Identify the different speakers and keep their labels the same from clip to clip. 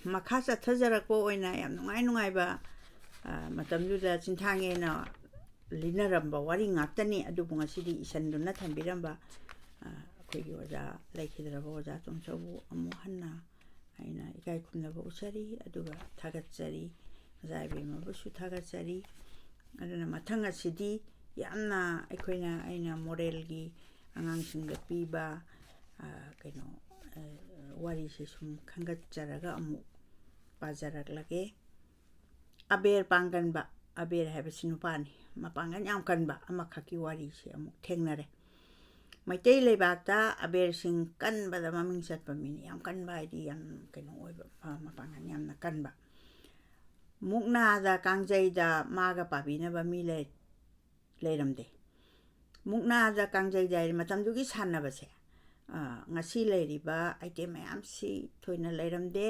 Speaker 1: ꯃꯈꯥ ꯆꯠꯊꯖꯔꯛꯄ ꯑꯣꯏꯅ ꯌꯥꯝ ꯅꯨꯡꯉꯥꯏꯕ ꯃꯇꯝꯗꯨꯗ ꯆꯤꯟꯊꯥꯡꯉꯦꯅ ꯂꯤꯅꯔꯝꯕ ꯋꯥꯔꯤ ꯉꯥꯛꯇꯅꯤ ꯑꯗꯨꯕꯨ ꯉꯁꯤꯗꯤ ꯏꯁꯟꯗꯨꯅ ꯊꯝꯕꯤꯔꯝꯕ ꯑꯩꯈꯣꯏꯒꯤ ꯑꯣꯖꯥ ꯂꯩꯈꯤꯗ꯭ꯔꯕ ꯑꯣꯖꯥ ꯇꯣꯝꯆꯧꯕꯨ ꯑꯃꯨꯛ ꯍꯟꯅ ꯑꯩꯅ ꯏꯀꯥꯏ ꯈꯨꯝꯅꯕ ꯎꯠꯆꯔꯤ ꯑꯗꯨꯒ ꯊꯥꯒꯠꯆꯔꯤ ꯑꯣꯖꯥ ꯏꯕꯦꯝꯃꯕꯨꯁꯨ ꯊꯥꯒꯠꯆꯔꯤ ꯑꯗꯨꯅ ꯃꯊꯪ ꯑꯁꯤꯗꯤ ꯌꯥꯝꯅ ꯑꯩꯅ ꯃꯣꯔꯦꯜꯒꯤ ꯑꯉꯥꯡꯁꯤꯡꯗ ꯄꯤꯕ ꯋꯥꯔꯤꯁꯦ ꯁꯨꯝ ꯈꯟꯒꯠꯆꯔꯒ ꯑꯃꯨꯛ ꯄꯥꯖꯔꯛꯂꯒꯦ ꯑꯕꯦꯔ ꯄꯥꯡꯒꯟꯕ ꯑꯕꯦꯔ ꯍꯥꯏꯕꯁꯤ ꯅꯨꯄꯥꯅꯤ ꯃꯄꯥꯡꯒꯜ ꯌꯥꯝ ꯀꯟꯕ ꯑꯃꯈꯛꯀꯤ ꯋꯥꯔꯤꯁꯦ ꯑꯃꯨꯛ ꯊꯦꯡꯅꯔꯦ ꯃꯩꯇꯩ ꯂꯩꯕꯥꯛꯇ ꯑꯕꯦꯔꯁꯤꯡ ꯀꯟꯕꯗ ꯃꯃꯤꯡ ꯆꯠꯄ ꯃꯤꯅꯤ ꯌꯥꯝ ꯀꯟꯕ ꯍꯥꯏꯗꯤ ꯌꯥꯝ ꯑꯣꯏꯕ ꯃꯄꯥꯡꯒꯜ ꯌꯥꯝꯅ ꯀꯟꯕ ꯃꯨꯛꯅꯥꯗ ꯀꯥꯡꯖꯩꯗ ꯃꯥꯒ ꯄꯥꯕꯤꯅꯕ ꯃꯤ ꯂꯩꯔꯝꯗꯦ ꯃꯨꯛꯅꯥꯗ ꯀꯥꯡꯖꯩꯗ ꯍꯥꯏꯗꯤ ꯃꯇꯝꯗꯨꯒꯤ ꯁꯥꯟꯅꯕꯁꯦ ꯉꯁꯤ ꯂꯩꯔꯤꯕ ꯑꯥꯏꯇꯦꯝ ꯃꯌꯥꯝꯁꯤ ꯊꯣꯏꯅ ꯂꯩꯔꯝꯗꯦ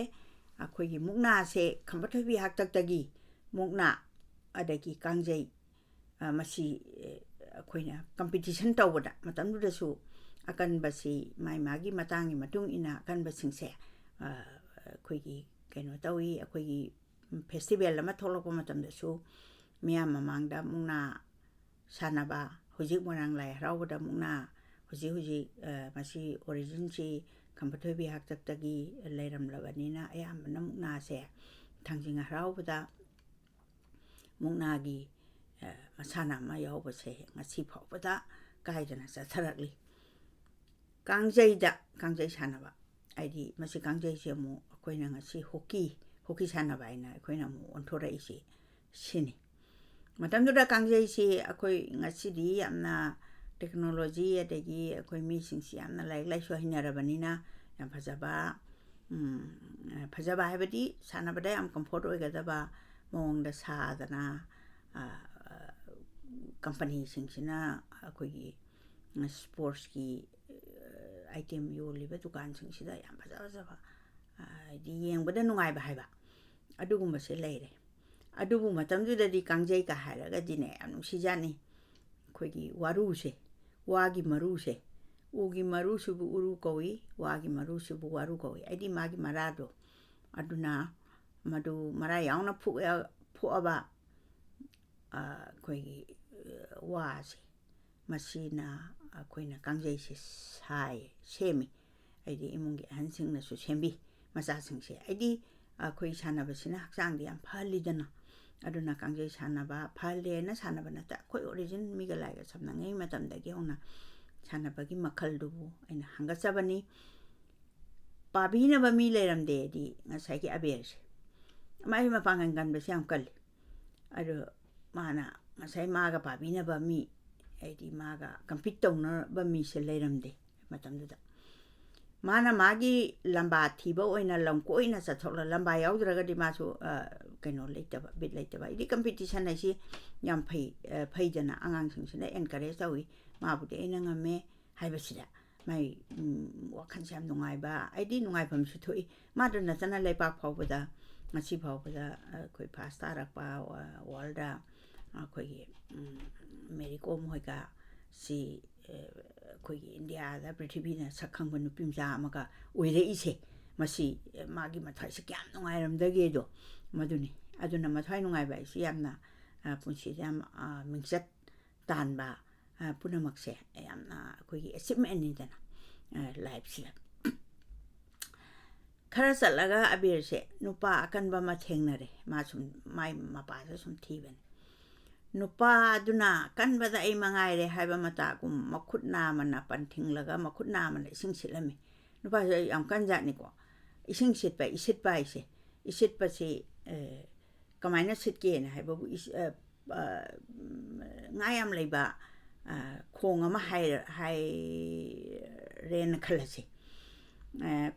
Speaker 1: ꯑꯩꯈꯣꯏꯒꯤ ꯃꯨꯛꯅꯥꯁꯦ ꯈꯝꯕ ꯊꯣꯏꯕꯤ ꯍꯥꯛꯇꯛꯇꯒꯤ ꯃꯨꯛꯅꯥ ꯑꯗꯒꯤ ꯀꯥꯡꯖꯩ ꯃꯁꯤ ꯑꯩꯈꯣꯏꯅ ꯀꯝꯄꯤꯇꯤꯁꯟ ꯇꯧꯕꯗ ꯃꯇꯝꯗꯨꯗꯁꯨ ꯑꯀꯟꯕꯁꯤ ꯃꯥꯒꯤ ꯃꯇꯥꯡꯒꯤ ꯃꯇꯨꯡ ꯏꯟꯅ ꯑꯀꯟꯕꯁꯤꯡꯁꯦ ꯑꯩꯈꯣꯏꯒꯤ ꯇꯧꯏ ꯑꯩꯈꯣꯏꯒꯤ ꯐꯦꯁꯇꯤꯚꯦꯜ ꯑꯃ ꯊꯣꯛꯂꯛꯄ ꯃꯇꯝꯗꯁꯨ ꯃꯤꯌꯥꯝ ꯃꯃꯥꯡꯗ ꯃꯨꯛꯅꯥ ꯁꯥꯟꯅꯕ ꯍꯧꯖꯤꯛ ꯃꯣꯏꯔꯥꯡ ꯂꯥꯏ ꯍꯔꯥꯎꯕꯗ ꯃꯨꯛꯅꯥ ꯍꯧꯖꯤꯛ ꯃꯁꯤ ꯑꯣꯔꯤꯖꯤꯟꯁꯤ ꯈꯝꯕ ꯊꯣꯏꯕꯤ ꯍꯥꯛꯇꯛꯇꯒꯤ ꯂꯩꯔꯝꯂꯕꯅꯤꯅ ꯑꯌꯥꯝꯕꯅ ꯃꯨꯛꯅꯥꯁꯦ ꯊꯥꯡꯖꯤꯡ ꯍꯔꯥꯎꯕꯗ ꯃꯨꯛꯅꯥꯒꯤ ꯃꯁꯥꯟꯅ ꯑꯃ ꯌꯥꯎꯕꯁꯦ ꯉꯁꯤ ꯐꯥꯎꯕꯗ ꯀꯥꯏꯗꯅ ꯆꯠꯊꯔꯛꯂꯤ ꯀꯥꯡꯖꯩ ꯁꯥꯟꯅꯕ ꯍꯥꯏꯗꯤ ꯃꯁꯤ ꯀꯥꯡꯖꯩꯁꯦ ꯑꯃꯨꯛ ꯑꯩꯈꯣꯏꯅ ꯉꯁꯤ ꯍꯣꯀꯤ ꯁꯥꯟꯅꯕ ꯍꯥꯏꯅ ꯑꯩꯈꯣꯏꯅ ꯑꯃꯨꯛ ꯑꯣꯟꯊꯣꯔꯛꯏꯁꯤ ꯁꯤꯅꯤ ꯃꯇꯝꯗꯨꯗ ꯀꯥꯡꯖꯩꯁꯤ ꯑꯩꯈꯣꯏ ꯉꯁꯤꯗꯤ ꯌꯥꯝꯅ ꯇꯦꯛꯅꯣꯂꯣꯖꯤ ꯑꯗꯒꯤ ꯑꯩꯈꯣꯏ ꯃꯤꯁꯤꯡꯁꯤ ꯌꯥꯝꯅ ꯂꯥꯏꯔꯤꯛ ꯂꯥꯏꯁꯨ ꯍꯩꯅꯔꯕꯅꯤꯅ ꯌꯥꯝ ꯐꯖꯕ ꯍꯥꯏꯕꯗꯤ ꯁꯥꯟꯅꯕꯗ ꯌꯥꯝ ꯀꯝꯐꯣꯔꯠ ꯑꯣꯏꯒꯗꯕ ꯃꯑꯣꯡꯗ ꯁꯥꯗꯅ ꯀꯝꯄꯅꯤꯁꯤꯡꯁꯤꯅ ꯑꯩꯈꯣꯏꯒꯤ ꯁ꯭ꯄꯣꯔꯠꯁꯀꯤ ꯑꯥꯏꯇꯦꯝ ꯌꯣꯜꯂꯤꯕ ꯗꯨꯀꯥꯟꯁꯤꯡꯁꯤꯗ ꯌꯥꯝ ꯐꯖꯕ ꯍꯥꯏꯗꯤ ꯌꯦꯡꯕꯗ ꯅꯨꯡꯉꯥꯏꯕ ꯍꯥꯏꯕ ꯑꯗꯨꯒꯨꯝꯕꯁꯦ ꯂꯩꯔꯦ ꯑꯗꯨꯕꯨ ꯃꯇꯝꯗꯨꯗꯗꯤ ꯀꯥꯡꯖꯩꯒ ꯍꯥꯏꯔꯒꯗꯤꯅꯦ ꯌꯥꯝ ꯅꯨꯡꯁꯤꯖꯥꯠꯅꯤ ꯑꯩꯈꯣꯏꯒꯤ ꯋꯥꯔꯨꯁꯦ ꯋꯥꯒꯤ ꯃꯔꯨꯁꯦ ꯎꯒꯤ ꯃꯔꯨꯁꯤꯕꯨ ꯎꯔꯨ ꯀꯧꯏ ꯋꯥꯒꯤ ꯃꯔꯨꯁꯤꯕꯨ ꯋꯥꯔꯨ ꯀꯧꯏ ꯍꯥꯏꯗꯤ ꯃꯥꯒꯤ ꯃꯔꯥꯗꯣ ꯑꯗꯨꯅ ꯃꯗꯨ ꯃꯔꯥ ꯌꯥꯎꯅ ꯐꯨꯛꯑꯕ ꯑꯩꯈꯣꯏꯒꯤ ꯋꯥꯁꯦ ꯃꯁꯤꯅ ꯑꯩꯈꯣꯏꯅ ꯀꯥꯡꯖꯩꯁꯦ ꯁꯦꯝꯃꯤ ꯍꯥꯏꯗꯤ ꯏꯃꯨꯡꯒꯤ ꯑꯍꯟꯁꯤꯡꯅꯁꯨ ꯁꯦꯝꯕꯤ ꯃꯆꯥꯁꯤꯡꯁꯦ ꯍꯥꯏꯗꯤ ꯑꯩꯈꯣꯏ ꯁꯥꯟꯅꯕꯁꯤꯅ ꯍꯛꯆꯥꯡꯗ ꯌꯥꯝ ꯐꯍꯜꯂꯤꯗꯅ ꯑꯗꯨꯅ ꯀꯥꯡꯖꯩ ꯁꯥꯟꯅꯕ ꯐꯍꯜꯂꯦꯅ ꯁꯥꯟꯅꯕ ꯅꯠꯇꯦ ꯑꯩꯈꯣꯏ ꯑꯣꯔꯤꯖꯤꯟ ꯃꯤꯒ ꯂꯥꯏꯒ ꯁꯝꯅꯉꯩ ꯃꯇꯝꯗꯒꯤ ꯍꯧꯅ ꯁꯥꯟꯅꯕꯒꯤ ꯃꯈꯜꯗꯨꯕꯨ ꯑꯩꯅ ꯍꯪꯒꯠꯆꯕꯅꯤ ꯄꯥꯕꯤꯅꯕ ꯃꯤ ꯂꯩꯔꯝꯗꯦꯗꯤ ꯉꯁꯥꯏꯒꯤ ꯑꯕꯦꯔꯁꯦ ꯃꯥꯒꯤ ꯃꯄꯥꯡꯒꯜ ꯀꯟꯕꯁꯦ ꯌꯥꯝ ꯀꯜꯂꯤ ꯑꯗꯨ ꯃꯥꯅ ꯉꯁꯥꯏ ꯃꯥꯒ ꯄꯥꯕꯤꯅꯕ ꯃꯤ ꯍꯥꯏꯗꯤ ꯃꯥꯒ ꯀꯝꯄꯤꯠ ꯇꯧꯅꯕ ꯃꯤꯁꯦ ꯂꯩꯔꯝꯗꯦ ꯃꯇꯝꯗꯨꯗ ꯃꯥꯅ ꯃꯥꯒꯤ ꯂꯝꯕꯥ ꯊꯤꯕ ꯑꯣꯏꯅ ꯂꯝ ꯀꯣꯏꯅ ꯂꯝꯕꯥ ꯌꯥꯎꯗ꯭ꯔꯒꯗꯤ ꯃꯥꯁꯨ ꯂꯩꯇꯕ ꯕꯤꯠ ꯂꯩꯇꯕ ꯍꯥꯏꯗꯤ ꯀꯝꯄꯤꯇꯤꯁꯟ ꯍꯥꯏꯁꯤ ꯌꯥꯝ ꯐꯩꯗꯅ ꯑꯉꯥꯡꯁꯤꯡꯁꯤꯅ ꯑꯦꯟꯀꯔꯦꯖ ꯇꯧꯏ ꯃꯥꯕꯨꯗꯤ ꯑꯩꯅ ꯉꯝꯃꯦ ꯍꯥꯏꯕꯁꯤꯗ ꯃꯥꯏ ꯋꯥꯈꯜꯁꯦ ꯌꯥꯝ ꯅꯨꯡꯉꯥꯏꯕ ꯍꯥꯏꯗꯤ ꯅꯨꯡꯉꯥꯏꯐꯝꯁꯨ ꯊꯣꯛꯏ ꯃꯥꯗ ꯅꯠꯇꯅ ꯂꯩꯄꯥꯛ ꯐꯥꯎꯕꯗ ꯉꯁꯤ ꯐꯥꯎꯕꯗ ꯑꯩꯈꯣꯏ ꯐꯥꯁ ꯇꯥꯔꯛꯄ ꯋꯥꯔꯜꯗ ꯑꯩꯈꯣꯏꯒꯤ ꯃꯦꯔꯤ ꯀꯣꯝ ꯍꯣꯏꯒ ꯁꯤ ꯑꯩꯈꯣꯏꯒꯤ ꯏꯟꯗꯤꯌꯥꯗ ꯄ꯭ꯔꯤꯊꯤꯕꯤꯅ ꯁꯛ ꯈꯪꯕ ꯅꯨꯄꯤ ꯃꯆꯥ ꯑꯃꯒ ꯑꯣꯏꯔꯛꯏꯁꯦ ꯃꯁꯤ ꯃꯥꯒꯤ ꯃꯊ꯭ꯋꯥꯏꯁꯦ ꯀꯌꯥꯝ ꯅꯨꯡꯉꯥꯏꯔꯝꯗꯒꯦꯗꯣ ꯃꯗꯨꯅꯤ ꯑꯗꯨꯅ ꯃꯊ꯭ꯋꯥꯏ ꯅꯨꯡꯉꯥꯏꯕ ꯍꯥꯏꯁꯤ ꯌꯥꯝꯅ ꯄꯨꯟꯁꯤꯗ ꯌꯥꯝ ꯃꯤꯡꯆꯠ ꯇꯥꯟꯕ ꯄꯨꯝꯅꯃꯛꯁꯦ ꯌꯥꯝꯅ ꯑꯩꯈꯣꯏꯒꯤ ꯑꯦꯆꯤꯞꯃꯦꯟꯅꯤꯗꯅ ꯂꯥꯏꯐꯁꯤꯗ ꯈꯔ ꯆꯠꯂꯒ ꯑꯕꯦꯔꯁꯦ ꯅꯨꯄꯥ ꯑꯀꯟꯕ ꯑꯃ ꯊꯦꯡꯅꯔꯦ ꯃꯥꯏ ꯃꯄꯥꯁꯦ ꯁꯨꯝ ꯊꯤꯕꯅꯤ ꯅꯨꯄꯥ ꯑꯗꯨꯅ ꯀꯟꯕꯗ ꯑꯩ ꯃꯉꯥꯏꯔꯦ ꯍꯥꯏꯕ ꯃꯇꯥꯒꯨꯝ ꯃꯈꯨꯠ ꯅꯥꯝꯃꯅ ꯄꯟꯊꯤꯡꯂꯒ ꯃꯈꯨꯠ ꯅꯥꯝꯃꯅ ꯏꯁꯤꯡ ꯁꯤꯠꯂꯝꯃꯤ ꯅꯨꯄꯥꯁꯦ ꯌꯥꯝ ꯀꯟꯖꯥꯠꯅꯤꯀꯣ ꯏꯁꯤꯡ ꯏꯁꯤꯠꯄ ꯍꯥꯏꯁꯦ ꯏꯁꯤꯠꯄꯁꯤ ꯀꯃꯥꯏꯅ ꯁꯤꯠꯀꯦꯅ ꯍꯥꯏꯕꯕꯨ ꯉꯥ ꯌꯥꯝ ꯂꯩꯕ ꯈꯣꯡ ꯑꯃ ꯍꯥꯏꯔꯦꯅ ꯈꯜꯂꯁꯤ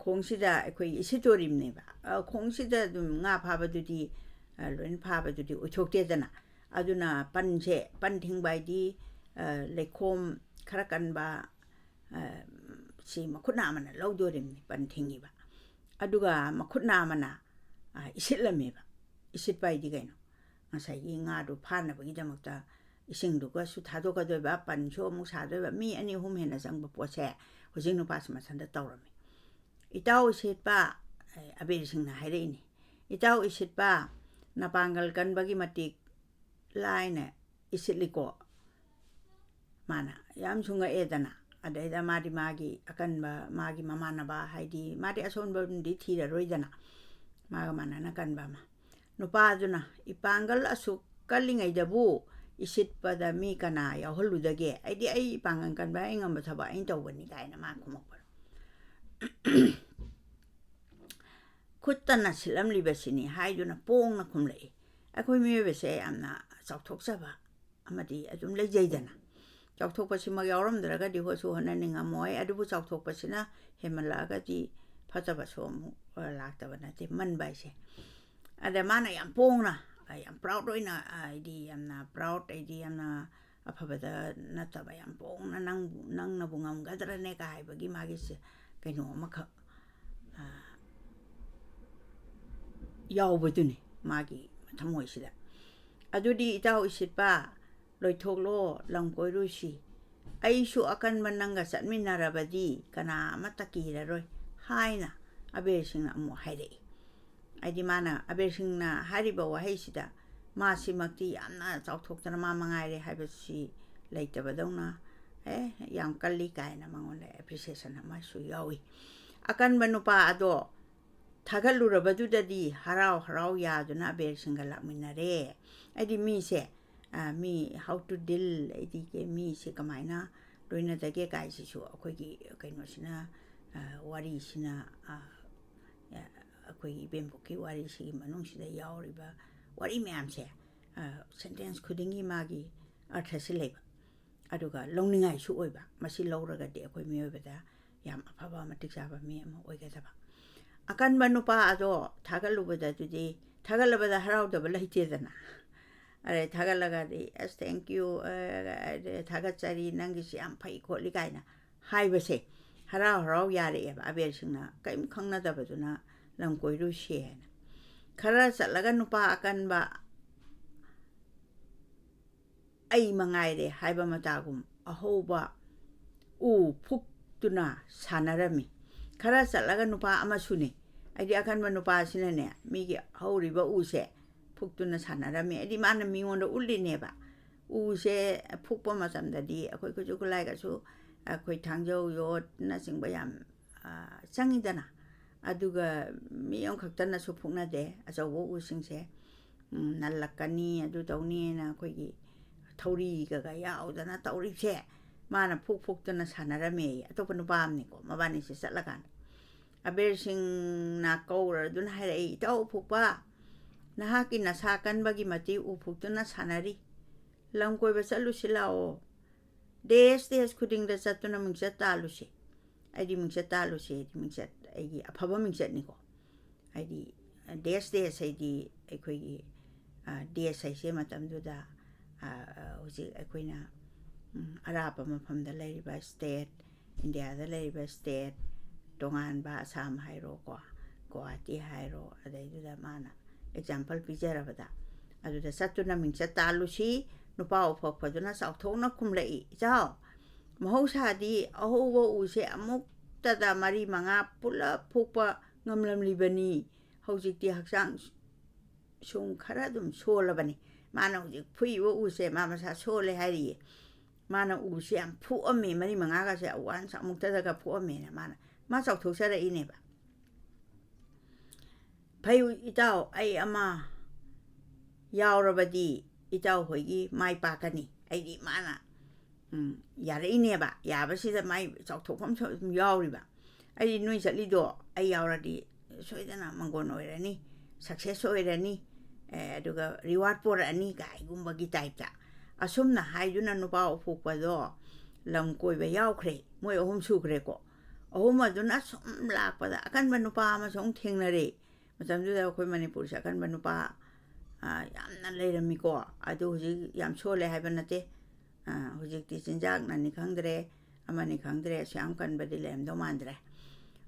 Speaker 1: ꯈꯣꯡꯁꯤꯗ ꯑꯩꯈꯣꯏ ꯏꯁꯤꯠꯇꯣꯔꯤꯕꯅꯦꯕ ꯈꯣꯡꯁꯤꯗ ꯑꯗꯨꯝ ꯉꯥ ꯐꯥꯕꯗꯨꯗꯤ ꯂꯣꯏꯅ ꯐꯥꯕꯗꯨꯗꯤ ꯑꯣꯏꯊꯣꯛꯇꯦꯗꯅ ꯑꯗꯨꯅ ꯄꯟ ꯊꯤꯡꯕ ꯍꯥꯏꯗꯤ ꯂꯩꯈꯣꯝ ꯈꯔ ꯀꯟꯕ ꯁꯤ ꯃꯈꯨꯠ ꯅꯥꯝꯃꯅ ꯂꯧꯗꯣꯔꯤꯕꯅꯤ ꯄꯟ ꯊꯤꯡꯉꯤꯕ ꯑꯗꯨꯒ ꯃꯈꯨꯠ ꯅꯥꯝꯃꯅ ꯏꯁꯤꯠꯂꯝꯃꯦꯕ ꯏꯁꯤꯠꯄ ꯍꯥꯏꯗꯤ ꯀꯩꯅꯣ ꯉꯁꯥꯏꯒꯤ ꯉꯥꯗꯨ ꯐꯥꯅꯕꯒꯤꯗꯃꯛꯇ ꯏꯁꯤꯡꯗꯨꯒꯁꯨ ꯊꯥꯗꯣꯛꯀꯗꯣꯏꯕ ꯄꯟꯁꯨ ꯑꯃꯨꯛ ꯁꯥꯗꯣꯏꯕ ꯃꯤ 2-3 ꯍꯦꯟꯅ ꯆꯪꯕ ꯄꯣꯠꯁꯦ ꯍꯧꯖꯤꯛ ꯅꯨꯄꯥꯁꯤ ꯃꯊꯟꯇ ꯇꯧꯔꯝꯃꯤ ꯏꯇꯥꯎ ꯏꯁꯤꯠꯄ ꯑꯕꯦꯔꯁꯤꯡꯅ ꯍꯥꯏꯔꯛꯏꯅꯤ Itau isitpa napanggal kanbagi matik laine isitliko mana yam sunga edana adaida magi akanba magi mamanaba haidi madi asonba di thira roidana maga manana kanba ma nupa aduna ipangal asu kallingai dabu isitpada mi kana yaholudage aidi ai ipangan kanba engamba thaba ain tawbani kaina ma kumakpa Kutana silam libasini haiduna pong na kumlai. Ako'y miyobese amna chawthokjaba amadi adum leijaidana. Chawthokpasi magyawramdraga di hosu honani ngamoy adubu chawthokpasina hemalaga di phatabasho amu laktaba nate manbaise. Ada mana yam pongna yam proud oina aidi amna proud aidi amna aphabada nataba yam pongna nang na bungam gadrane ka haibagi magise kaino makha yaubaduni magi thamoisida adudi itau isitpa loithoklo langkoirusi aisu akan mananga satminarabadi kana amatakiraroi haina abersingna amu hairei aidi mana abersingna hariba wahaisida masimakti yamna chawthoktana ma mangaire haibasi leitabadawna yam kalli kaina mangonda appreciation amasu yawi akan banupa ado Tagalurabadudadi harau yaduna abersingga lakminare aidi mise mi how to deal aidi ke mi se kamaina loina dage kaisisu akoigi kainosina wari sina akoigi bembuki wari sigi manungsida yauriba wari myamse sentence khudingi magi arthasi leba aduga longningai su oiba masi lawraga de akoi miyobada yam afaba matik jaba mi ama oigadaba akan banupa ado thagalubada tudi thagalabada haraudaba laitedana are thagalaga di as thank you thagachari nangisi am phai kholi kaina haibase harau yare eba abersingna kaim khangnadabaduna lamkoiru shena khara chalaga nupa akan ba ai mangaire haiba matagum ahoba u phuktuna sanarami khara chalaga nupa amasune aidi akan nupa sinane migi hauriba use phuktuna sanarami aidi mana mingonda ullineba use phukpa masamdadi akoi kujukulai gasu akoi thangjau yot na singba yam changidana aduga miyong khaktana su phukna de achawo usingse nallakani adu tawni na koigi thauri ga yaudana tawripse mana phuktuna sanarami atopa nupa amniko mabani se chatlakan abersing na kaura dun hairei tau phukpa nahaki nasakan bagi mati uphuktuna sanari lamkoiba chalusilao des khudingda chatuna mingchat talusi aidi mingchat talusi mingchat aigi aphaba mingchat niko aidi des aidi aikoigi des aise matamduda hoji aikoina arapa mafamda leiriba state India da leiriba state dongan ba Assam hairo ko Guwahati hairo adaiduda mana example pijarabada aduda satuna mingchat talusi nupa uphokpaduna chawthokna kumlai jao mahosadi ahobo use amuk tada mari manga pula phukpa ngamlamlibani hojikti hakchang sung khara dum solabani mana hojik phuibo use mama sa sole hari mana use am phuame mari manga ga se awan sa amuk tada ga phuame na mana ma chawthoksara ineba phayu itau ai ama yaurabadi itau hoigi mai pakani aidi mana yare ineba yabasida mai chawthokpham yauriba ai nui chatlido ai yauradi soidana mangon oirani success oirani aduga reward porani kai gumbagi type asumna haiduna nupa uphukpado lamkoiba yaukre moi ohum sukre ko ohum aduna sum lakpada akanba nupa ama song thengnare matamduda khoi manipur sa akanba nupa yamna leiramiko adu hoji yam sole haiba nate hojikti chinjak nani khangdre amani khangdre syam kanbadi lemdo mandre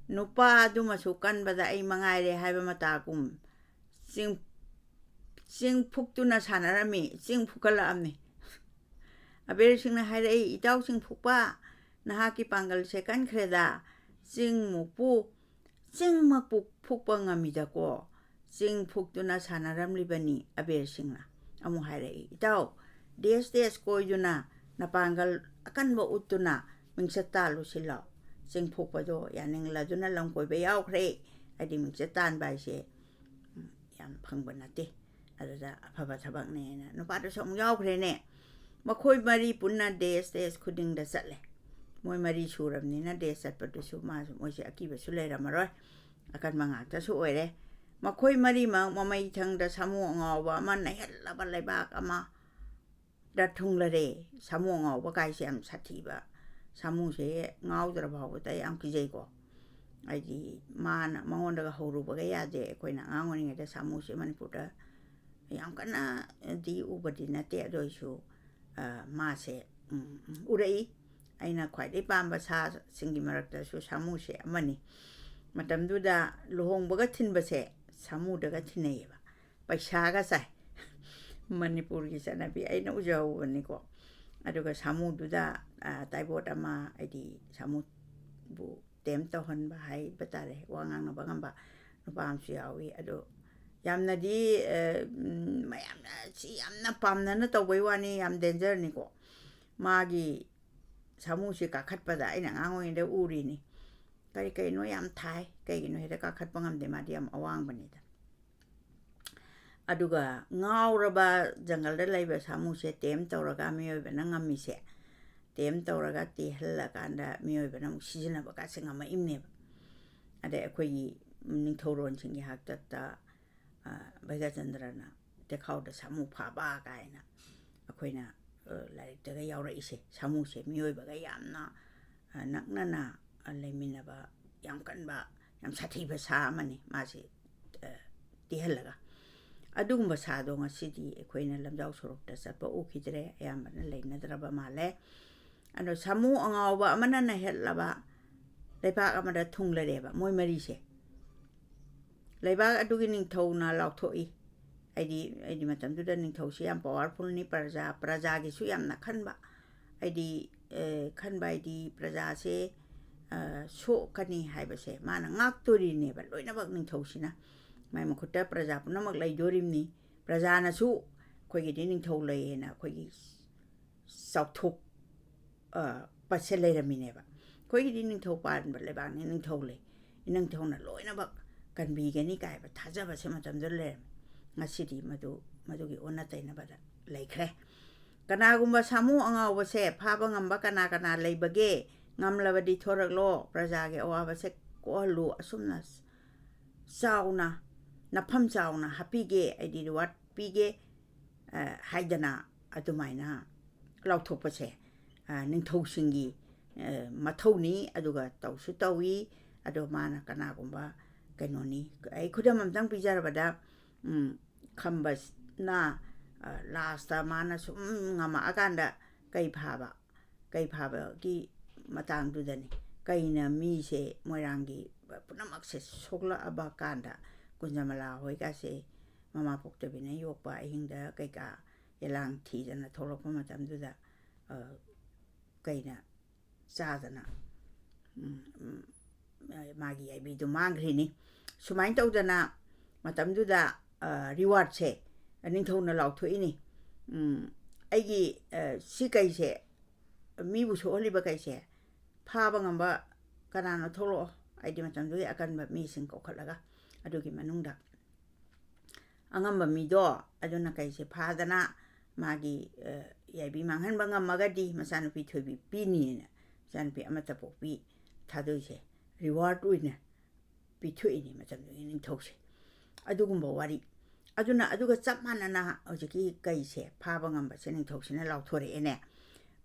Speaker 1: nupa adu masukan bada ai mangaire haiba matakum sing phuktuna sanarami sing phukala amni abersingna hairei itau sing phukpa nahaki pangal sekan khreda sing mukpu sing makpu phukpa ngamida ko Sing Puktuna Sanaramlibani, Aber Singla, Amuhare, Itao, Des Koiduna, Napangal, Akanbo Utuna, Mingsata Lucilla, Sing Pukado, Yaning Laduna Langko Bayao Cray, I didn't Mingsatan by say, Yam Pangbanati, Ada Pabatabane, no part of some Yao Crene, Makoi Marie Puna Des couldn't the Satle. Moy Marie sure of Nina Des at Patusuma, Mosi Akiba Sulera Maroy, Akan Mangata Suere. Makoi Marima, Mamma Tang the Samuanga, Waman, Labalabak Ama, that Tunglade, Samuanga, Wakaisam Satiba, Samuse, Ngaudraba, with a Uncle Jago. I di man, Monda Horu Bagaya de Quina Angling at the Samuse Maniputa, Yankana, the Ubadina Teadoishu, Mase, Urei, Aina quite a bambas has singing characters who Samuse, money. Madame Duda, Luhong Bagatin Base. Samu daga tineva by shaga sai Manipur is an abbey. I know Joe Nico. I do a Samu Duda, Taibotama, ID Samu Bu, Temtohon by Batare, Wanganga Bagamba, no Pam Siawi, Ado Yamna di Mayamna, see, I'm not Pamna, the way one am danger Nico. Magi Samu Shika Katpada in an hour in the Urini. Kay no yam Thai, kay no heda ka khat pangam de madiam awang banida. Aduga ngauraba jangal da laiba samu se tem tawraga miyoy ba nangami se. Tem tawraga ti hella kanda miyoy ba nang sijina ba ka singa ma imne ba. Ade akoy ningthoron singi hakta ta Bhaga Chandrana te khaw da samu pha ba kaina. Akoy na laik daga yawra ise samu se miyoy ba ga yamna nakna na Leminaba, Yankanba, Yam Satiba Samani, Masi Tihelaga. Adumba Sadonga City, a queen and Lamdau Sorokta Sapa Ukidre, Yaman Lena Draba Male, and Samu on our Amana Hel Lava, Lepa Amada Tungla Deva, Moy Marise. Leba adugining tona lautoi. Edi matam tu dan ning tausi am powerful ni praja gi suyam na khanba. Edi khanba edi praja se so kani haiba se mana ngak turi ne ba loina bak ning tausi na. Mai makhuta praja punamak lai dorim ni praja na su khoi gi ning thau lai na khoi gi sauthuk pasele ra mine ba. Khoi gi ning thau pan ba le ba ning thau lai. Ning thau na loina bak kan bi ge ni kai ba thaja ba se matam dur le. Ngasidi madugi ona taina bada laikre kana gumba samu anga wase phaba ngamba kana leibage ngamlabadi thorak lo praja ge awa se ko lu asumna sauna nafam sauna hapige aidi wat pige haidana adumaina lauthop se ningthau singi mathoni aduga tawsu tawi adu mana kana gumba kainoni ai khudam amtang pijarabada Kambas na last mana sum ngama akanda kai phaba ki matang du dani kai na mi se moirangi punamak se sokla abakanda kunjamala hoi ka se mama pokte bina yokpa hingda kai ka yelang thi dana tholok ma tam du da kai na sa dana magi ai bi du mangri ni sumain tau dana matam du da reward se aning thau na law thui ni aigi si kai se mi bu so li ba kai se pha ba ngamba kana na tholo aidi matam du akan ba mi sing ko khalaga adugi manung da angamba mi do aduna kai se pha dana magi yai bi manghan ba ngam magadi masanu pi thobi pi ni na san pi amata po pi thadu se reward uina pi thui ni matam du ning thau se adugumba wari aduna aduga chapmana na ojiki kaise phaba ngamba sening thoksina lauthore ene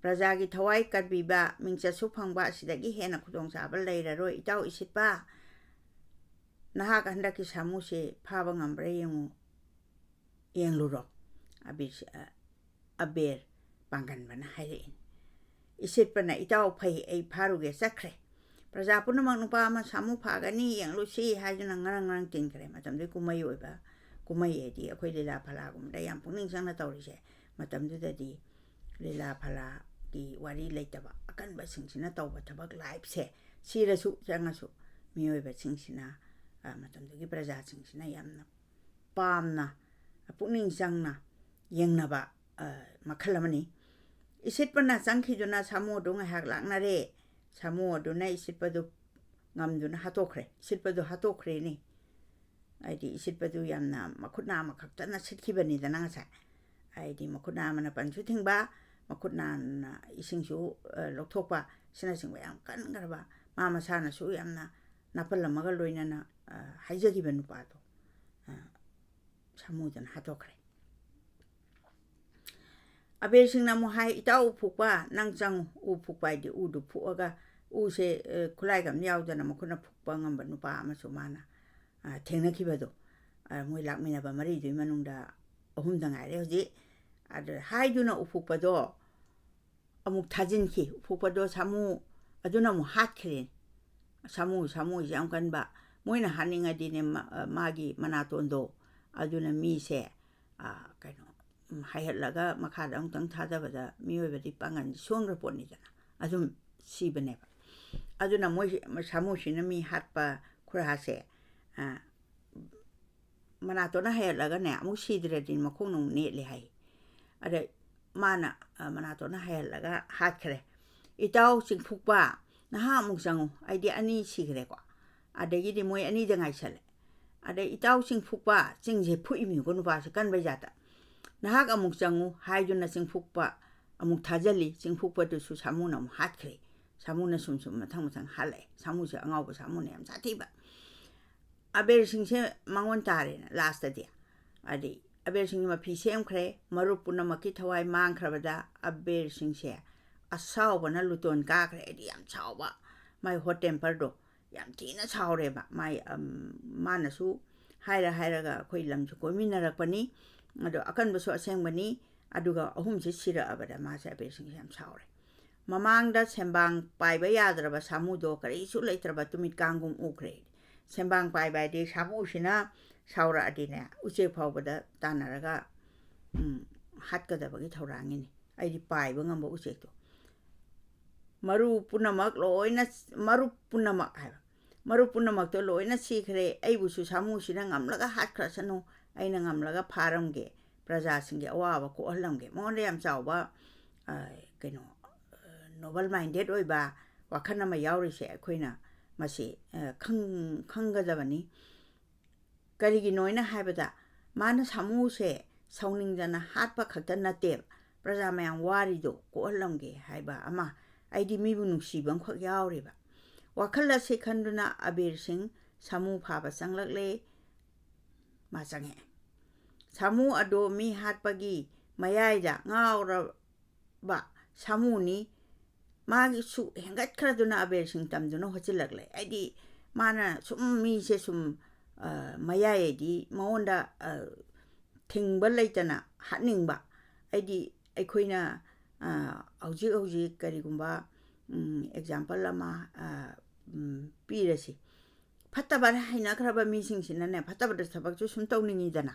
Speaker 1: praja gi thawai kadbiba mingcha su phangba sidagi hena khudong sabal leira ro itaw isitpa naha ganda ki samu se phaba ngambre yengluro abis aber pangan bana haire isitpana itaw phai ei pharuge sakre praja punamang nupa ma samu phagani yenglu si hajuna ngarang tingkre matam de kumai oiba kumai edi akhoi lela phala gum da yam pungning sang na tawrise matam du di lela phala ki wari leitaba akan ba singsina tawba thabak live se sirasu changasu mioi ba singsina matam du gi praja singsina yamna ꯄꯥꯝꯅ ꯄꯨꯛꯅꯤꯡ ꯆꯪꯅ ꯌꯦꯡꯅꯕ ꯃꯈꯜ ꯑꯃꯅꯤ ꯏꯁꯤꯠꯄꯅ ꯆꯪꯈꯤꯗꯨꯅ ꯁꯥꯃꯨ ꯑꯗꯨ ꯉꯥꯏꯍꯥꯛ ꯂꯥꯛꯅꯔꯦ ꯁꯥꯃꯨ ꯑꯗꯨꯅ ꯏꯁꯤꯠꯄꯗꯨ ꯉꯝꯗꯨꯅ ꯍꯥꯠꯇꯣꯛꯈ꯭ꯔꯦ ꯏꯁꯤꯠꯄꯗꯨ ꯍꯥꯠꯇꯣꯛꯈ꯭ꯔꯦꯅꯤ ꯍꯥꯏꯗꯤ ꯏꯁꯤꯠꯄꯗꯨ ꯌꯥꯝꯅ ꯃꯈꯨꯠ ꯅꯥꯝꯃ ꯈꯛꯇꯅ ꯁꯤꯠꯈꯤꯕꯅꯤꯗꯅ ꯉꯁꯥꯏ ꯍꯥꯏꯗꯤ ꯃꯈꯨꯠ ꯅꯥꯝꯃꯅ ꯄꯟꯁꯨ ꯊꯤꯡꯕ ꯃꯈꯨꯠ ꯅꯥꯝꯃꯅ ꯏꯁꯤꯡꯁꯨ ꯂꯧꯊꯣꯛꯄ ꯑꯁꯤꯅꯆꯤꯡꯕ ꯌꯥꯝ ꯀꯟꯈ꯭ꯔꯕ ꯃꯥ ꯃꯁꯥꯅꯁꯨ ꯌꯥꯝꯅ ꯅꯥꯄꯜ ꯑꯃꯒ ꯂꯣꯏꯅꯅ ꯍꯥꯏꯖꯈꯤꯕ ꯅꯨꯄꯥꯗꯣ ꯁꯥꯃꯨꯗꯨꯅ ꯍꯥꯠꯇꯣꯛꯈ꯭ꯔꯦ ꯑꯕꯦꯔꯁꯤꯡꯅ ꯑꯃꯨꯛ ꯍꯥꯏ ꯏꯇꯥꯎ ꯎ ꯐꯨꯛꯄ ꯅꯪ ꯆꯪꯉꯨ ꯎ ꯐꯨꯛꯄ ꯍꯥꯏꯗꯤ ꯎꯗꯨ ꯐꯨꯛꯑꯒ ꯎꯁꯦ ꯈꯨꯠꯂꯥꯏꯒ ꯑꯃ ꯌꯥꯎꯗꯅ ꯃꯈꯨꯠꯅ ꯐꯨꯛꯄ ꯉꯝꯕ ꯅꯨꯄꯥ ꯑꯃꯁꯨ ꯃꯥꯅ ꯊꯦꯡꯅꯈꯤꯕꯗꯣ ꯃꯣꯏ ꯂꯥꯛꯃꯤꯟꯅꯕ ꯃꯔꯤꯗꯨꯒꯤ ꯃꯅꯨꯡꯗ ꯑꯍꯨꯝꯗ ꯉꯥꯏꯔꯦ ꯍꯧꯖꯤꯛ ꯑꯗꯨ ꯍꯥꯏꯗꯨꯅ ꯎꯐꯨꯛꯄꯗꯣ ꯑꯃꯨꯛ ꯊꯥꯖꯤꯟꯈꯤ ꯎꯐꯨꯛꯄꯗꯣ ꯁꯥꯃꯨ ꯑꯗꯨꯅ ꯑꯃꯨꯛ ꯍꯥꯠꯈ꯭ꯔꯦ ꯁꯥꯃꯨꯁꯦ ꯌꯥꯝ ꯀꯟꯕ ꯃꯣꯏꯅ ꯍꯥꯠꯅꯤꯡꯉꯗꯤꯅꯦ ꯃꯥꯒꯤ ꯃꯅꯥꯇꯣꯟꯗꯣ ꯑꯗꯨꯅ ꯃꯤꯁꯦ ꯀꯩꯅꯣ ꯍꯥꯏꯍꯠꯂꯒ ꯃꯈꯥꯗ ꯑꯃꯨꯛꯇꯪ ꯊꯥꯗꯕꯗ ꯃꯤꯑꯣꯏꯕꯗꯤ ꯄꯥꯡꯒꯜ ꯁꯣꯟꯈ꯭ꯔ ꯄꯣꯠꯅꯤꯗꯅ ꯑꯗꯨꯝ ꯁꯤꯕꯅꯦꯕ ꯑꯗꯨꯅ ꯃꯣꯏ ꯁꯥꯃꯨꯁꯤꯅ ꯃꯤ ꯍꯥꯠꯄ ꯈꯨꯔꯥꯁꯦ ꯃꯅꯥꯇꯣꯟꯅ ꯍꯥꯏꯍꯠꯂꯒꯅꯦ ꯑꯃꯨꯛ ꯁꯤꯗ꯭ꯔꯗꯤ ꯃꯈꯣꯡꯅ ꯑꯃꯨꯛ ꯅꯦꯠꯂꯦ ꯍꯥꯏ ꯑꯗ ꯃꯥꯅ ꯃꯅꯥꯇꯣꯟꯅ ꯍꯥꯏꯍꯠꯂꯒ ꯍꯥꯠꯈ꯭ꯔꯦ ꯏꯇꯥꯎ ꯆꯤꯡꯐꯨꯛꯄ ꯅꯍꯥꯛ ꯑꯃꯨꯛ ꯆꯪꯉꯨ ꯑꯩꯗꯤ ꯑꯅꯤ ꯁꯤꯈ꯭ꯔꯦꯀꯣ ꯑꯗꯒꯤꯗꯤ ꯃꯣꯏ ꯑꯅꯤꯗ ꯉꯥꯏꯁꯜꯂꯦ ꯑꯗꯩ ꯏꯇꯥꯎ ꯆꯤꯡꯐꯨꯛꯄ ꯆꯤꯡꯁꯦ ꯐꯨꯛꯏꯃꯤꯀꯣ ꯅꯨꯄꯥꯁꯦ ꯀꯟꯕꯩ ꯖꯥꯠꯇ ꯅꯍꯥꯛ ꯑꯃꯨꯛ ꯆꯪꯉꯨ ꯍꯥꯏꯗꯨꯅ ꯆꯤꯡꯐꯨꯛꯄ ꯑꯃꯨꯛ ꯊꯥꯖꯜꯂꯤ ꯆꯤꯡꯐꯨꯛꯄꯗꯨꯁꯨ ꯁꯥꯃꯨꯅ ꯑꯃꯨꯛ ꯍꯥꯠꯈ꯭ꯔꯦ ꯁꯥꯃꯨꯅ ꯁꯨꯝ ꯃꯊꯪ ꯍꯥꯠꯂꯛꯑꯦ ꯁꯥꯃꯨꯁꯦ ꯑꯉꯥꯎꯕ ꯁꯥꯃꯨꯅ ꯌꯥꯝ ꯁꯥꯊꯤꯕ ꯑꯕꯦꯔꯁꯤꯡꯁꯦ ꯃꯉꯣꯟ ꯇꯥꯔꯦꯅ ꯂꯥꯁꯇꯗꯤ ꯑꯗꯩ ꯑꯕꯦꯔꯁꯤꯡꯒꯤ ꯃꯐꯤ ꯁꯦꯝꯈ꯭ꯔꯦ ꯃꯔꯨꯞ ꯄꯨꯝꯅꯃꯛꯀꯤ ꯊꯋꯥꯏ ꯃꯥꯡꯈ꯭ꯔꯕꯗ ꯑꯕꯦꯔꯁꯤꯡꯁꯦ ꯑꯁꯥꯎꯕꯅ ꯂꯨꯇꯣꯟ ꯀꯥꯈ꯭ꯔꯦ ꯍꯥꯏꯗꯤ ꯌꯥꯝ ꯁꯥꯎꯕ ꯃꯥꯏ ꯍꯣꯠ ꯇꯦꯝꯄꯔꯗꯣ ꯌꯥꯝ ꯊꯤꯅ ꯁꯥꯎꯔꯦꯕ ꯃꯥꯅꯁꯨ ꯍꯥꯏꯔꯒ ꯑꯩꯈꯣꯏ ꯂꯝꯁꯨ ꯀꯣꯏꯃꯤꯟꯅꯔꯛꯄꯅꯤ ꯑꯗꯣ ꯑꯀꯟꯕꯁꯨ ꯑꯁꯦꯡꯕꯅꯤ ꯑꯗꯨꯒ ꯑꯍꯨꯝꯁꯦ ꯁꯤꯔꯛꯑꯕꯗ ꯃꯥꯁꯦ ꯑꯕꯦꯔꯁꯤꯡꯁꯦ ꯌꯥꯝ ꯁꯥꯎꯔꯦ ꯃꯃꯥꯡꯗ ꯁꯦꯝꯕꯥꯡ ꯄꯥꯏꯕ ꯌꯥꯗ꯭ꯔꯕ ꯁꯥꯃꯨꯗꯣ ꯀꯔꯤꯁꯨ ꯂꯩꯇ꯭ꯔꯕ ꯇꯨꯃꯤꯠ ꯀꯥꯡꯒꯨꯝ ꯎꯈ꯭ꯔꯦ ꯁꯦꯝꯕꯥꯡ ꯄꯥꯏꯕ ꯍꯥꯏꯗꯤ ꯁꯥꯃꯨꯁꯤꯅ ꯁꯥꯎꯔꯛꯑꯗꯤꯅꯦ ꯎꯆꯦꯛ ꯐꯥꯎꯕꯗ ꯇꯥꯟꯅꯔꯒ ꯍꯥꯠꯀꯗꯕꯒꯤ ꯊꯧꯔꯥꯡꯅꯤꯅꯤ ꯑꯩꯗꯤ ꯄꯥꯏꯕ ꯉꯝꯕ ꯎꯆꯦꯛꯇꯣ ꯃꯔꯨꯞ ꯄꯨꯝꯅꯃꯛꯇꯣ ꯂꯣꯏꯅ ꯁꯤꯈ꯭ꯔꯦ ꯑꯩꯕꯨꯁꯨ ꯁꯥꯃꯨꯁꯤꯅ ꯉꯝꯂꯒ ꯍꯥꯠꯈ꯭ꯔꯁꯅꯨ ꯑꯩꯅ ꯉꯝꯂꯒ ꯐꯥꯔꯝꯒꯦ प्रजाꯁꯤꯡꯒꯤ ꯑꯋꯥꯕ ꯀꯣꯛꯍꯜꯂꯝꯒꯦ ꯃꯉꯣꯟꯗ ꯌꯥꯝ ꯆꯥꯎꯕ ꯀꯩꯅꯣ ꯅꯣꯕꯜ ꯃꯥꯏꯟꯗꯦꯠ ꯑꯣꯏꯕ ꯋꯥꯈꯜ ꯑꯃ ꯌꯥꯎꯔꯤꯁꯦ ꯑꯩꯈꯣꯏꯅ ꯃꯁꯤ ꯈꯪꯒꯗꯕꯅꯤ ꯀꯔꯤꯒꯤꯅꯣꯅ ꯍꯥꯏꯕꯗ ꯃꯥꯅ ꯁꯥꯃꯨꯁꯦ ꯁꯥꯎꯅꯤꯡꯗꯅ ꯍꯥꯠꯄ ꯈꯛꯇ ꯅꯠꯇꯦꯕ ꯄ꯭ꯔꯖꯥ ꯃꯌꯥꯝ ꯋꯥꯔꯤꯗꯣ ꯀꯣꯛꯍꯜꯂꯝꯒꯦ ꯍꯥꯏꯕ ꯑꯃ ꯑꯩꯗꯤ ꯃꯤꯕꯨ ꯅꯨꯡꯁꯤꯕ ꯑꯃꯈꯛ ꯌꯥꯎꯔꯦꯕ ꯋꯥꯈꯜ ꯑꯁꯤ ꯈꯟꯗꯨꯅ ꯑꯕꯦꯔꯁꯤꯡ ꯁꯥꯃꯨ ꯐꯥꯕ ꯆꯪꯂꯛꯂꯦ ꯃꯥ ꯆꯪꯉꯛꯑꯦ ꯁꯥꯃꯨ ꯑꯗꯣ ꯃꯤ ꯍꯥꯠꯄꯒꯤ ꯃꯌꯥꯏꯗ ꯉꯥꯎꯔꯕ ꯁꯥꯃꯨꯅꯤ ꯃꯥꯒꯤꯁꯨ ꯍꯦꯟꯒꯠꯈ꯭ꯔꯗꯨꯅ ꯑꯕꯦꯔꯁꯤꯡ ꯇꯝꯗꯨꯅ ꯍꯣꯠꯆꯤꯜꯂꯛꯂꯦ ꯍꯥꯏꯗꯤ ꯃꯥꯅ ꯁꯨꯝ ꯃꯤꯁꯦ ꯁꯨꯝ ꯃꯌꯥꯏꯗꯤ ꯃꯉꯣꯟꯗ ꯊꯤꯡꯕ ꯂꯩꯇꯅ ꯍꯥꯠꯅꯤꯡꯕ ꯑꯩꯗꯤ ꯑꯩꯈꯣꯏꯅ ꯍꯧꯖꯤꯛ ꯀꯔꯤꯒꯨꯝꯕ ꯑꯦꯛꯖꯥꯝꯄꯜ ꯑꯃ ꯄꯤꯔꯁꯤ ꯐꯠꯇꯕ ꯍꯩꯅꯈ꯭ꯔꯕ ꯃꯤꯁꯤꯡꯁꯤꯅꯅꯦ ꯐꯠꯇꯕꯗ ꯊꯕꯛꯁꯨ ꯁꯨꯝ ꯇꯧꯅꯤꯡꯉꯤꯗꯅ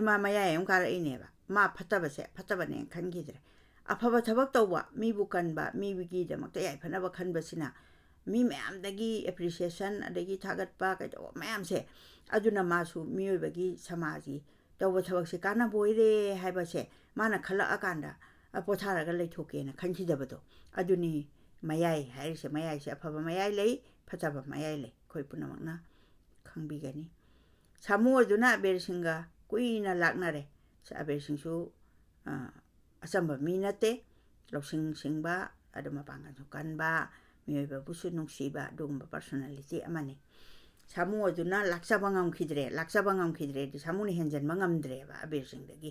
Speaker 1: ꯃꯥ ꯃꯌꯥꯏ ꯑꯃ ꯀꯥꯔꯛꯏꯅꯦꯕ ꯃꯥ ꯐꯠꯇꯕꯁꯦ ꯐꯠꯇꯕꯅꯦꯅ ꯈꯟꯈꯤꯗ꯭ꯔꯦ ꯑꯐꯕ ꯊꯕꯛ ꯇꯧꯕ ꯃꯤꯕꯨ ꯀꯟꯕ ꯃꯤꯒꯤꯗꯃꯛꯇ ꯌꯥꯏꯐꯅꯕ ꯈꯟꯕꯁꯤꯅ ꯃꯤ ꯃꯌꯥꯝꯗꯒꯤ ꯑꯦꯄ꯭ꯔꯤꯁꯤꯌꯦꯁꯟ ꯑꯗꯒꯤ ꯊꯥꯒꯠꯄ ꯀꯩꯗꯧꯕ ꯃꯌꯥꯝꯁꯦ ꯑꯗꯨꯅ ꯃꯥꯁꯨ ꯃꯤꯑꯣꯏꯕꯒꯤ ꯁꯃꯥꯖꯒꯤ ꯇꯧꯕ ꯊꯕꯛꯁꯦ ꯀꯥꯟꯅꯕ ꯑꯣꯏꯔꯦ ꯍꯥꯏꯕꯁꯦ ꯃꯥꯅ ꯈꯜꯂꯛꯑꯀꯥꯟꯗ ꯄꯣꯊꯥꯔꯒ ꯂꯩꯊꯣꯛꯀꯦꯅ ꯈꯟꯈꯤꯗꯕꯗꯣ ꯑꯗꯨꯅꯤ ꯃꯌꯥꯏ ꯍꯥꯏꯔꯤꯁꯦ ꯃꯌꯥꯏꯁꯦ ꯑꯐꯕ ꯃꯌꯥꯏ ꯂꯩ ꯐꯠꯇꯕ ꯃꯌꯥꯏ ꯂꯩ ꯑꯩꯈꯣই ꯄꯨꯝꯅꯃꯛꯅ ꯈꯪꯕꯤꯒꯅꯤ ꯁꯥꯃꯨ ꯑꯗꯨꯅ ꯑꯕꯦꯔꯁꯤꯡꯒ ꯀꯨꯏꯅ ꯂꯥꯛꯅꯔꯦ ꯑꯕꯦꯔꯁꯤꯡꯁꯨ ꯑꯆꯝꯕ ꯃꯤ ꯅꯠꯇꯦ ꯂꯧꯁꯤꯡ ꯁꯤꯡꯕ ꯑꯗꯨ ꯃꯄꯥꯡꯒꯜꯁꯨ ꯀꯟꯕ ꯃꯤꯑꯣꯏꯕꯕꯨꯁꯨ ꯅꯨꯡꯁꯤꯕ ꯑꯗꯨꯒꯨꯝꯕ ꯄꯔꯁꯣꯅꯦꯂꯤꯇꯤ ꯑꯃꯅꯤ ꯁꯥꯃꯨ ꯑꯗꯨꯅ ꯂꯥꯛꯆꯕ ꯉꯝꯈꯤꯗ꯭ꯔꯦꯗꯤ ꯁꯥꯃꯨꯅ ꯍꯦꯟꯖꯟꯕ ꯉꯝꯗ꯭ꯔꯦꯕ ꯑꯕꯦꯔꯁꯤꯡꯗꯒꯤ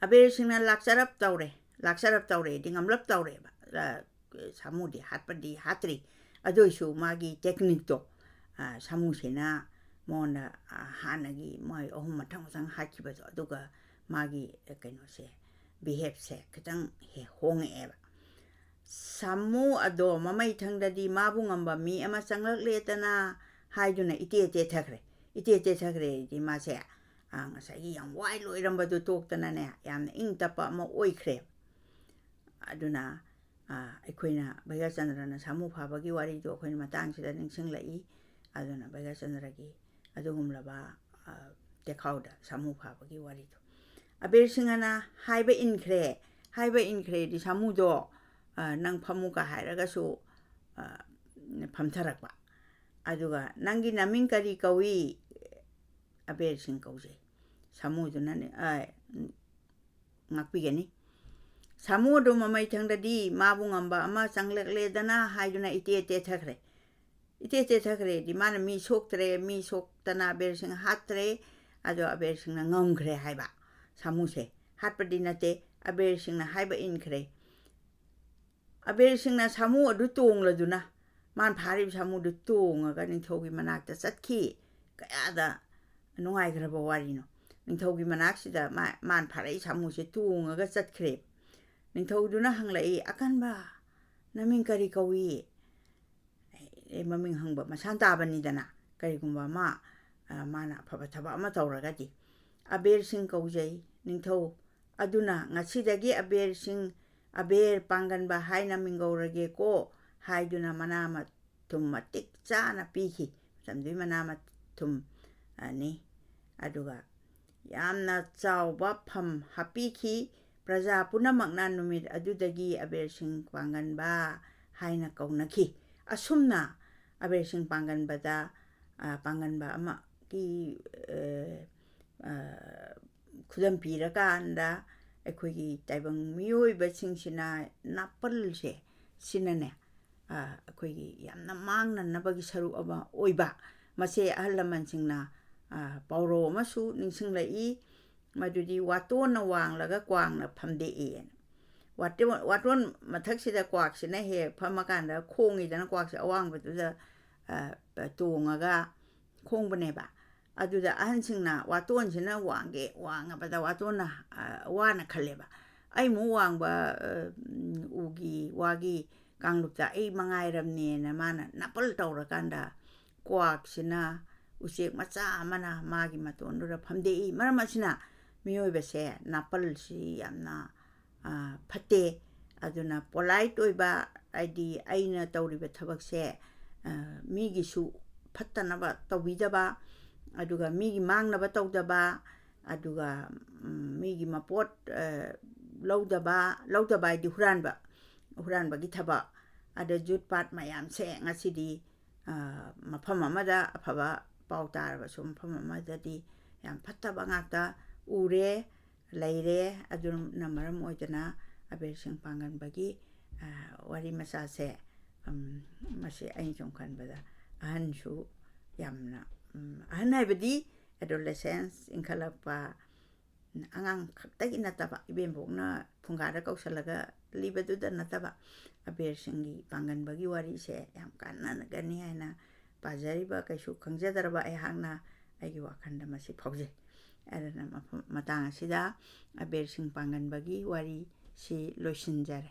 Speaker 1: ꯑꯕꯦꯔꯁꯤꯡꯅ ꯂꯥꯛꯆꯔꯞ ꯇꯧꯔꯦꯗꯤ ꯉꯝꯂꯞ ꯇꯧꯔꯦꯕ ꯁꯥꯃꯨꯗꯤ ꯍꯥꯠꯄꯗꯤ ꯍꯥꯠꯇ꯭ꯔꯤ ꯑꯗꯨꯏꯁꯨ ꯃꯥꯒꯤ ꯇꯦꯛꯅꯤꯛꯇꯣ ꯁꯥꯃꯨꯁꯤꯅ ꯃꯉꯣꯟꯗ ꯍꯥꯟꯅꯒꯤ ꯃꯣꯏ ꯑꯍꯨꯝ ꯃꯊꯪ ꯍꯥꯠꯈꯤꯕꯗꯣ ꯑꯗꯨꯒ ꯃꯥꯒꯤ ꯀꯩꯅꯣꯁꯦ ꯕꯤꯍꯦꯞꯁꯦ ꯈꯤꯇꯪ ꯍꯣꯡꯉꯛꯑꯦꯕ ꯁꯥꯃꯨ ꯑꯗꯣ ꯃꯃꯩꯊꯪꯗꯗꯤ ꯃꯥꯕꯨ ꯉꯝꯕ ꯃꯤ ꯑꯃ ꯆꯪꯂꯛꯂꯦꯗꯅ ꯍꯥꯏꯗꯨꯅ ꯏꯇꯦ ꯇꯦꯊꯈ꯭ꯔꯦꯗꯤ ꯃꯥꯁꯦ ꯉꯁꯥꯏꯒꯤ ꯌꯥꯝ ꯋꯥꯏ ꯂꯣꯏꯔꯝꯕꯗꯨ ꯇꯣꯛꯇꯅꯅꯦ ꯌꯥꯝꯅ ꯏꯪ ꯇꯞꯄ ꯑꯃ ꯑꯣꯏꯈ꯭ꯔꯦ ꯑꯗꯨꯅ ꯑꯩꯈꯣꯏꯅ ꯚꯩꯒ꯭ꯌꯆꯟꯗ꯭ꯔꯅ ꯁꯥꯃꯨ ꯐꯥꯕꯒꯤ ꯋꯥꯔꯤꯗꯣ ꯑꯩꯈꯣꯏꯅ ꯃꯇꯥꯡꯁꯤꯗ ꯅꯤꯡꯁꯤꯡꯂꯛꯏ ꯑꯗꯨꯅ ꯚꯩꯒ꯭ꯌꯆꯟꯗ꯭ꯔꯒꯤ ꯑꯗꯨꯒꯨꯝꯂꯕ ꯇꯦꯈꯥꯎꯗ ꯁꯥꯃꯨ ꯐꯥꯕꯒꯤ ꯋꯥꯔꯤꯗꯣ ꯑꯕꯦꯔꯁꯤꯡꯍꯅ ꯍꯥꯏꯕ ꯏꯟꯈ꯭ꯔꯦꯗꯤ ꯁꯥꯃꯨꯗꯣ ꯅꯪ ꯐꯝꯃꯨꯒ ꯍꯥꯏꯔꯒꯁꯨ ꯐꯝꯊꯔꯛꯄ ꯑꯗꯨꯒ ꯅꯪꯒꯤ ꯅꯃꯤꯡ ꯀꯔꯤ ꯀꯧꯏ ꯑꯕꯦꯔꯁꯤꯡ ꯀꯧꯖꯩ ꯁꯥꯃꯨꯗꯨꯅ ꯉꯥꯛꯄꯤꯒꯅꯤ ꯁꯥꯃꯨ ꯑꯗꯨ ꯃꯃꯩꯊꯪꯗꯗꯤ ꯃꯥꯕꯨ ꯉꯝꯕ ꯑꯃ ꯆꯪꯂꯛꯂꯦꯗꯅ ꯍꯥꯏꯗꯨꯅ ꯏꯇꯦ ꯇꯦꯊꯈ꯭ꯔꯦꯗꯤ ꯃꯥꯅ ꯃꯤ ꯁꯣꯛꯇꯅ ꯑꯕꯦꯔꯁꯤꯡ ꯍꯥꯠꯇ꯭ꯔꯦ ꯑꯗꯣ ꯑꯕꯦꯔꯁꯤꯡꯅ ꯉꯝꯈ꯭ꯔꯦ ꯍꯥꯏꯕ ꯁꯥꯃꯨꯁꯦ ꯍꯥꯠꯄꯗꯤ ꯅꯠꯇꯦ ꯑꯕꯦꯔꯁꯤꯡꯅ ꯍꯥꯏꯕ ꯏꯟꯈ꯭ꯔꯦ ꯑꯕꯦꯔꯁꯤꯡꯅ ꯁꯥꯃꯨ ꯑꯗꯨ ꯇꯣꯡꯂꯗꯨꯅ ꯃꯥꯅ ꯐꯥꯔꯤꯕ ꯁꯥꯃꯨꯗꯨ ꯇꯣꯡꯉꯒ ꯅꯤꯡꯊꯧꯒꯤ ꯃꯅꯥꯛꯇ ꯆꯠꯈꯤ ꯀꯌꯥꯗ ꯅꯨꯡꯉꯥꯏꯈ꯭ꯔꯕ ꯋꯥꯔꯤꯅꯣ ꯅꯤꯡꯊꯧꯒꯤ ꯃꯅꯥꯛꯁꯤꯗ ꯃꯥꯅ ꯐꯥꯔꯛꯏ ꯁꯥꯃꯨꯁꯦ ꯇꯣꯡꯉꯒ ꯆꯠꯈ꯭ꯔꯦ ꯅꯤꯡꯊꯧꯗꯨꯅ ꯍꯪꯂꯛꯏ ꯑꯀꯟꯕ ꯅꯃꯤꯡ ꯀꯔꯤ ꯀꯧꯏ ꯃꯃꯤꯡ ꯍꯪꯕ ꯃꯁꯥꯟ ꯇꯥꯕꯅꯤꯗꯅ ꯀꯔꯤꯒꯨꯝꯕ ꯃꯥꯅ ꯑꯐꯕ ꯊꯕꯛ ꯑꯃ ꯇꯧꯔꯒꯗꯤ ꯑꯕꯦꯔꯁꯤꯡ ꯀꯧꯖꯩ ꯅꯤꯡꯊꯧ ꯑꯗꯨꯅ ꯉꯁꯤꯗꯒꯤ ꯑꯕꯦꯔ ꯄꯥꯡꯒꯟꯕ ꯍꯥꯏꯅ ꯃꯤꯡꯒꯧꯔꯒꯦꯀꯣ ꯍꯥꯏꯗꯨꯅ ꯃꯅꯥ ꯃꯊꯨꯝ ꯃꯇꯤꯛ ꯆꯥꯅ ꯄꯤꯈꯤ ꯃꯇꯝꯗꯨꯒꯤ ꯃꯅꯥ ꯃꯊꯨꯝ ꯅꯤ ꯑꯗꯨꯒ ꯌꯥꯝꯅ ꯆꯥꯎꯕ ꯐꯝ ꯍꯥꯞꯄꯤꯈꯤ ꯄ꯭ꯔꯖꯥ ꯄꯨꯝꯅꯃꯛꯅ ꯅꯨꯃꯤꯠ ꯑꯗꯨꯗꯒꯤ ꯑꯕꯦꯔꯁꯤꯡ ꯄꯥꯡꯒꯟꯕ ꯍꯥꯏꯅ ꯀꯧꯅꯈꯤ ꯑꯁꯨꯝꯅ ꯑꯕꯦꯔꯁꯤꯡ ꯄꯥꯡꯒꯟꯕ ꯑꯃꯒꯤ ꯈꯨꯗꯝ ꯄꯤꯔꯀꯥꯟꯗ ꯑꯩꯈꯣꯏꯒꯤ ꯇꯥꯏꯕꯪ ꯃꯤꯑꯣꯏꯕꯁꯤꯡꯁꯤꯅ ꯅꯥꯄꯜꯁꯦ ꯁꯤꯅꯅꯦ ꯑꯩꯈꯣꯏꯒꯤ ꯌꯥꯝꯅ ꯃꯥꯡꯅꯅꯕꯒꯤ ꯁꯔꯨꯛ ꯑꯃ ꯑꯣꯏꯕ ꯃꯁꯦ ꯑꯍꯜ ꯂꯃꯟꯁꯤꯡꯅ ꯄꯥꯎꯔꯧ ꯑꯃꯁꯨ ꯅꯤꯡꯁꯤꯡꯂꯛꯏ ꯃꯗꯨꯗꯤ ꯋꯥꯇꯣꯟꯅ ꯋꯥꯡꯂꯒ ꯀ꯭ꯋꯥꯛꯅ ꯐꯝꯗꯦꯛꯑꯦꯅ ꯋꯥꯇꯣꯟ ꯃꯊꯛꯁꯤꯗ ꯀ꯭ꯋꯥꯛꯁꯤꯅ ꯍꯦꯛ ꯐꯝꯃꯀꯥꯟꯗ ꯈꯣꯡꯉꯤꯗꯅ ꯀ꯭ꯋꯥꯛꯁꯦ ꯑꯋꯥꯡꯕꯗꯨꯗ ꯇꯣꯡꯉꯒ ꯈꯣꯡꯕꯅꯦꯕ ꯑꯗꯨꯗ ꯑꯍꯟꯁꯤꯡꯅ ꯋꯥꯇꯣꯟꯁꯤꯅ ꯋꯥꯡꯉꯕꯗ ꯋꯥꯇꯣꯟꯅ ꯋꯥꯅ ꯈꯜꯂꯦꯕ ꯑꯩꯃꯨꯛ ꯋꯥꯡꯕ ꯋꯥꯒꯤ ꯀꯥꯡꯂꯨꯞꯇ ꯑꯩ ꯃꯉꯥꯏꯔꯝꯅꯦꯅ ꯃꯥꯅ ꯅꯥꯄꯜ ꯇꯧꯔꯀꯥꯟꯗ ꯀ꯭ꯋꯥꯛꯁꯤꯅ ꯎꯆꯦꯛ ꯃꯆꯥ ꯑꯃꯅ ꯃꯥꯒꯤ ꯃꯇꯣꯟꯗꯨꯗ ꯐꯝꯗꯦꯛꯏ ꯃꯔꯝ ꯑꯁꯤꯅ ꯃꯤꯑꯣꯏꯕꯁꯦ ꯅꯥꯄꯜꯁꯤ ꯌꯥꯝꯅ ꯐꯠꯇꯦ ꯑꯗꯨꯅ ꯄꯣꯂꯥꯏꯠ ꯑꯣꯏꯕ ꯍꯥꯏꯗꯤ ꯑꯩꯅ ꯇꯧꯔꯤꯕ ꯊꯕꯛꯁꯦ ꯃꯤꯒꯤꯁꯨ ꯐꯠꯇꯅꯕ ꯇꯧꯕꯤꯗꯕ ꯑꯗꯨꯒ ꯃꯤꯒꯤ ꯃꯥꯡꯅꯕ ꯇꯧꯗꯕ ꯑꯗꯨꯒ ꯃꯤꯒꯤ ꯃꯄꯣꯠ ꯂꯧꯗꯕ ꯍꯥꯏꯗꯤ ꯍꯨꯔꯥꯟꯕꯒꯤ ꯊꯕꯛ ꯑꯗ ꯖꯨꯠ ꯄꯥꯠ ꯃꯌꯥꯝꯁꯦ ꯉꯁꯤꯗꯤ ꯃꯐꯝ ꯑꯃꯗ ꯑꯐꯕ ꯄꯥꯎ ꯇꯥꯔꯕꯁꯨ ꯃꯐꯝ ꯑꯃꯗꯗꯤ ꯌꯥꯝ ꯐꯠꯇꯕ ꯉꯥꯛꯇ ꯎꯔꯦ ꯂꯩꯔꯦ ꯑꯗꯨꯅ ꯃꯔꯝ ꯑꯣꯏꯗꯅ ꯑꯕꯦꯔꯁꯤꯡ ꯄꯥꯡꯒꯟꯕꯒꯤ ꯋꯥꯔꯤ ꯃꯆꯥꯁꯦ ꯃꯁꯤ ꯑꯩꯅ ꯁꯨꯝ ꯈꯟꯕꯗ ꯑꯍꯟꯁꯨ ꯌꯥꯝꯅ ꯑꯍꯟ ꯍꯥꯏꯕꯗꯤ ꯑꯦꯗꯣꯂꯦꯁꯦꯟꯁ ꯏꯟꯈꯠꯂꯛꯄ ꯑꯉꯥꯡ ꯈꯛꯇꯒꯤ ꯅꯠꯇꯕ ꯏꯕꯦꯝꯕꯣꯛꯅ ꯐꯨꯡꯒꯥꯗ ꯀꯧꯁꯜꯂꯒ ꯂꯤꯕꯗꯨꯗ ꯅꯠꯇꯕ ꯑꯕꯦꯔꯁꯤꯡꯒꯤ ꯄꯥꯡꯒꯟꯕꯒꯤ ꯋꯥꯔꯤꯁꯦ ꯌꯥꯝ ꯀꯥꯟꯅꯒꯅꯤ ꯍꯥꯏꯅ ꯄꯥꯖꯔꯤꯕ ꯀꯩꯁꯨ ꯈꯪꯖꯗ꯭ꯔꯕ ꯑꯩꯍꯥꯛꯅ ꯑꯩꯒꯤ ꯋꯥꯈꯜꯗ ꯃꯁꯤ ꯐꯥꯎꯖꯩ ꯑꯗꯨꯅ ꯃꯇꯥꯡ ꯑꯁꯤꯗ ꯑꯕꯦꯔꯁꯤꯡ ꯄꯥꯡꯒꯟꯕꯒꯤ ꯋꯥꯔꯤꯁꯤ ꯂꯣꯏꯁꯤꯟꯖꯔꯦ